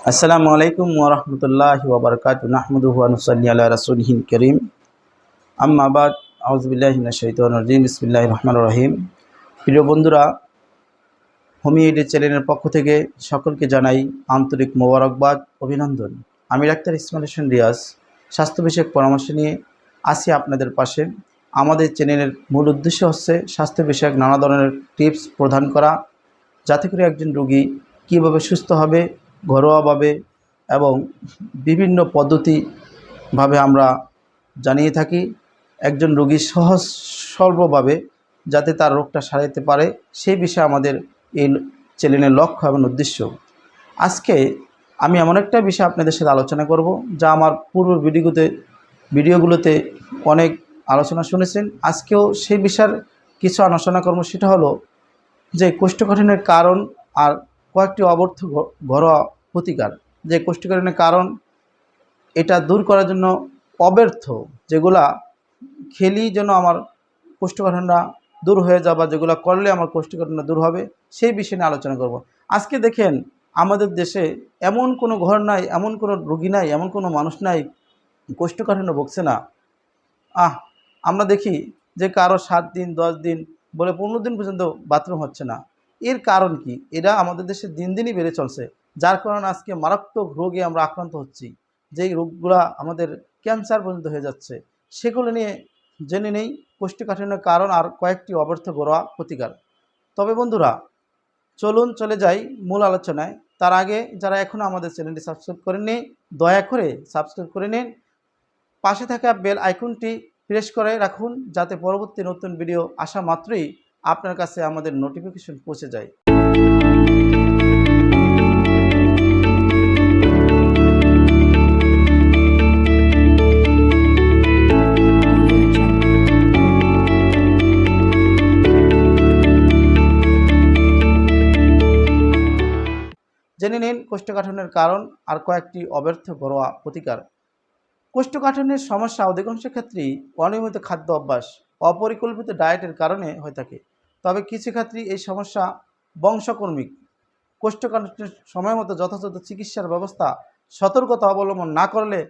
আসসালামু আলাইকুম ওয়া রাহমাতুল্লাহি ওয়া বারাকাতুহু নাহমাদুহু ওয়া নুসাল্লি আলা রাসূলিহিল কারীম আম্মা বাদ আউযু বিল্লাহি মিনাশ শাইতানির রাজিম বিসমিল্লাহির রহমানির রহিম। প্রিয় বন্ধুরা, হোমি এডি চ্যানেলের পক্ষ থেকে সকলকে জানাই আন্তরিক মোবারকবাদ, অভিনন্দন। আমি ডাক্তার ইসমাইল হোসেন রিয়াজ স্বাস্থ্য বিষয়ক পরামর্শ নিয়ে আসি আপনাদের পাশে। আমাদের চ্যানেলের মূল উদ্দেশ্য হচ্ছে স্বাস্থ্য বিষয়ক নানা ধরনের টিপস প্রদান করা, যাতে করে একজন রোগী কীভাবে সুস্থ হবে ঘরোয়াভাবে এবং বিভিন্ন পদ্ধতিভাবে আমরা জানিয়ে থাকি। একজন রোগী সহজ সরলভাবে যাতে তার রোগটা সারাতে পারে, সেই বিষয়ে আমাদের এই চ্যানেলের লক্ষ্য এবং উদ্দেশ্য। আজকে আমি এমন একটা বিষয় আপনাদের সাথে আলোচনা করব, যা আমার পূর্ব ভিডিওগুলোতে অনেক আলোচনা শুনেছেন। আজকেও সেই বিষয়ের কিছু আলোচনা করব। সেটা হলো যে কোষ্ঠকাঠিন্যের কারণ আর কয়েকটি অবর্থ ঘরোয়া প্রতিকার। যে কোষ্ঠকাঠিন্যের কারণ, এটা দূর করার জন্য অব্যর্থ যেগুলা খেলেই যেন আমার কোষ্ঠকাঠিন্য দূর হয়ে যাবে, যেগুলো করলে আমার কোষ্ঠকাঠিন্য দূর হবে, সেই বিষয় নিয়ে আলোচনা করব। আজকে দেখেন, আমাদের দেশে এমন কোনো ঘর নাই, এমন কোনো রোগী নাই, এমন কোনো মানুষ নাই কোষ্ঠকাঠিন্য ভুগছে না। আমরা দেখি যে কারো 7 দিন 10 দিন বলে 15 দিন পর্যন্ত বাথরুম হচ্ছে না। এর কারণ কি? এরা আমাদের দেশে দিন দিনই বেড়ে চলছে, যার কারণে আজকে মারাত্মক রোগে আমরা আক্রান্ত হচ্ছি। যেই রোগগুলা আমাদের ক্যান্সার পর্যন্ত হয়ে যাচ্ছে, সেগুলো নিয়ে জেনে নেই কোষ্ঠকাঠিন্যের কারণ আর কয়েকটি অব্যর্থ ঘরোয়া প্রতিকার। তবে বন্ধুরা, চলুন চলে যাই মূল আলোচনায়। তার আগে যারা এখনও আমাদের চ্যানেলটি সাবস্ক্রাইব করেননি, দয়া করে সাবস্ক্রাইব করে নিন। পাশে থাকা বেল আইকনটি প্রেস করে রাখুন, যাতে পরবর্তী নতুন ভিডিও আসা মাত্রই আপনার কাছে আমাদের নোটিফিকেশন পৌঁছে যায়। জেনে নিন কোষ্ঠকাঠিন্যের কারণ আর কয়েকটি অব্যর্থ ঘরোয়া প্রতিকার। কোষ্ঠকাঠিন্যের সমস্যা অধিকাংশ ক্ষেত্রেই অনিয়মিত খাদ্য অভ্যাস, অপরিকল্পিত ডায়েটের কারণে হয়ে থাকে। তবে কিছু ক্ষেত্রে এই সমস্যা বংশকর্মিক। কোষ্ঠকাঠিন্যের সময় মতো যথাযথ চিকিৎসার ব্যবস্থা, সতর্কতা অবলম্বন না করলে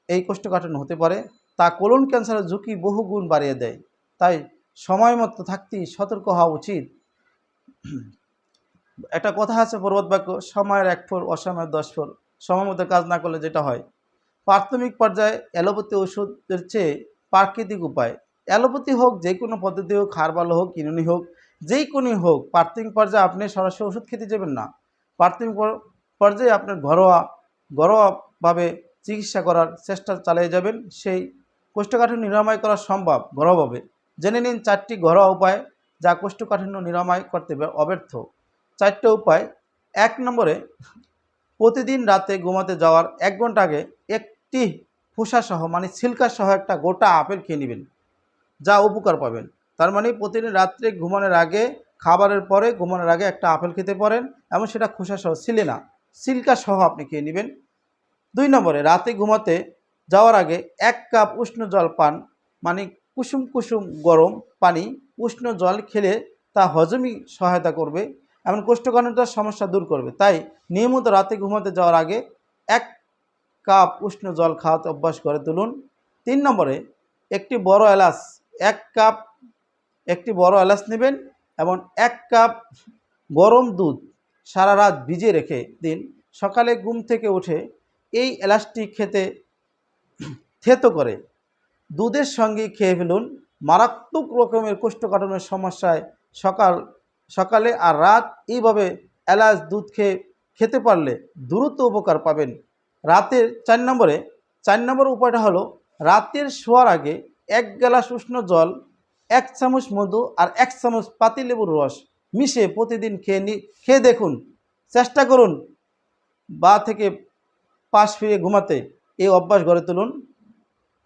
এই কোষ্ঠকাঠিন্য হতে পারে। তা কোলন ক্যান্সারের ঝুঁকি বহুগুণ বাড়িয়ে দেয়। তাই সময় মতো থাকতেই সতর্ক হওয়া উচিত। একটা কথা আছে, প্রবাদ বাক্য, সময়ের 1 ফোর অসময়ের 10 ফোর। সময় মতো কাজ না করলে যেটা হয়, প্রাথমিক পর্যায়ে অ্যালোপ্যাথি ওষুধের চেয়ে প্রাকৃতিক উপায়, অ্যালোপ্যাথি হোক, যে কোনো পদ্ধতি হোক, হার্বাল হোক, ইউনানি হোক, যেই কোনোই হোক, প্রাথমিক পর্যায়ে আপনি সরাসরি ওষুধ খেতে যাবেন না। প্রাথমিক পর্যায়ে আপনার ঘরোয়াভাবে চিকিৎসা করার চেষ্টা চালিয়ে যাবেন। সেই কোষ্ঠকাঠিন্য নিরাময় করা সম্ভব ঘরোয়াভাবে। জেনে নিন 4টি ঘরোয়া উপায় যা কোষ্ঠকাঠিন্য নিরাময় করতে অব্যর্থ। 4টে উপায়। 1 নম্বরে, প্রতিদিন রাতে ঘুমাতে যাওয়ার 1 ঘন্টা আগে একটি খোসাসহ মানে ছিলকাসহ একটা গোটা আপেল খেয়ে নেবেন, যা উপকার পাবেন। তার মানে প্রতিদিন রাত্রে ঘুমানোর আগে, খাবারের পরে ঘুমানোর আগে একটা আপেল খেতে পারেন, এবং সেটা খোসাসহ, ছিলে না, ছিলকাসহ আপনি খেয়ে নেবেন। 2 নম্বরে, রাতে ঘুমাতে যাওয়ার আগে 1 কাপ উষ্ণ জল পান, মানে কুসুম কুসুম গরম পানি, উষ্ণ জল খেলে তা হজমে সহায়তা করবে এবং কোষ্ঠকাঠিন্যতার সমস্যা দূর করবে। তাই নিয়মিত রাতে ঘুমাতে যাওয়ার আগে 1 কাপ উষ্ণ জল খাওয়াতে অভ্যাস করে তুলুন। 3 নম্বরে, একটি বড় এলাচ, 1 কাপ একটি বড় এলাচ নেবেন এবং 1 কাপ গরম দুধ সারা রাত ভিজিয়ে রেখে দিন। সকালে ঘুম থেকে উঠে এই এলাচটি থেতো করে দুধের সঙ্গে খেয়ে ফেলুন। মারাত্মক রকমের কোষ্ঠকাঠিন্যের সমস্যায় সকালে আর রাত এইভাবে এলাচ দুধ খেতে পারলে দ্রুত উপকার পাবেন। রাতের 4 নম্বর উপায়টা হলো, রাতের শোয়ার আগে 1 গ্লাস উষ্ণ জল, 1 চামচ মধু আর 1 চামচ পাতিলেবুর রস মিশিয়ে প্রতিদিন খেয়ে দেখুন। চেষ্টা করুন বা থেকে পাশ ফিরে ঘুমাতে এই অভ্যাস গড়ে তুলুন।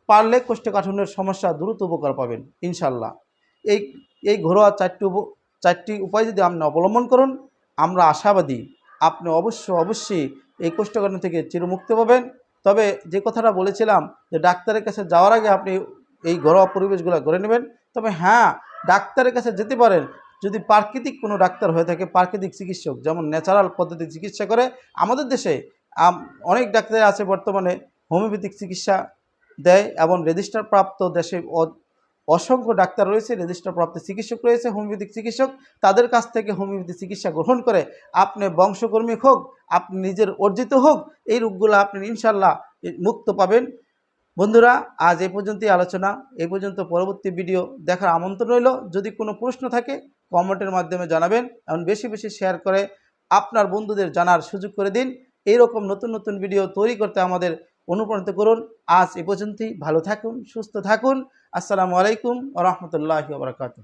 পারলে কোষ্ঠকাঠিন্যের সমস্যা দ্রুত উপকার পাবেন ইনশাল্লাহ। এই এই ঘরোয়া 4টি উপায় যদি আপনি অবলম্বন করুন, আমরা আশাবাদী আপনি অবশ্যই এই কোষ্ঠকাঠিন্য থেকে চিরমুক্তি পাবেন। তবে যে কথাটা বলেছিলাম যে ডাক্তারের কাছে যাওয়ার আগে আপনি এই ঘরোয়া পরিবেশগুলো করে নেবেন। তবে হ্যাঁ, ডাক্তারের কাছে যেতে পারেন যদি প্রাকৃতিক কোনো ডাক্তার হয়ে থাকে, প্রাকৃতিক চিকিৎসক, যেমন ন্যাচারাল পদ্ধতি চিকিৎসা করে। আমাদের দেশে অনেক ডাক্তার আছে বর্তমানে হোমিওপ্যাথিক চিকিৎসা দেয় এবং রেজিস্টার প্রাপ্ত দেশে অসংখ্য ডাক্তার রয়েছে, রেজিস্টার প্রাপ্ত চিকিৎসক রয়েছে, হোমিওপ্যাথিক চিকিৎসক। তাদের কাছ থেকে হোমিওপ্যাথি চিকিৎসা গ্রহণ করে আপনি বংশকর্মী হোক, আপনি নিজের অর্জিত হোক, এই রোগগুলো আপনি ইনশাল্লাহ মুক্ত পাবেন। বন্ধুরা, আজ এই পর্যন্তই আলোচনা, এই পর্যন্ত। পরবর্তী ভিডিও দেখার আমন্ত্রণ রইল। যদি কোনো প্রশ্ন থাকে কমেন্টের মাধ্যমে জানাবেন এবং বেশি বেশি শেয়ার করে আপনার বন্ধুদের জানার সুযোগ করে দিন। এইরকম নতুন নতুন ভিডিও তৈরি করতে আমাদের অনুপ্রাণিত করুন। আজ এই পর্যন্তই। ভালো থাকুন, সুস্থ থাকুন। আসসালামু আলাইকুম ওয়া রাহমাতুল্লাহি ওয়া বারাকাতুহু।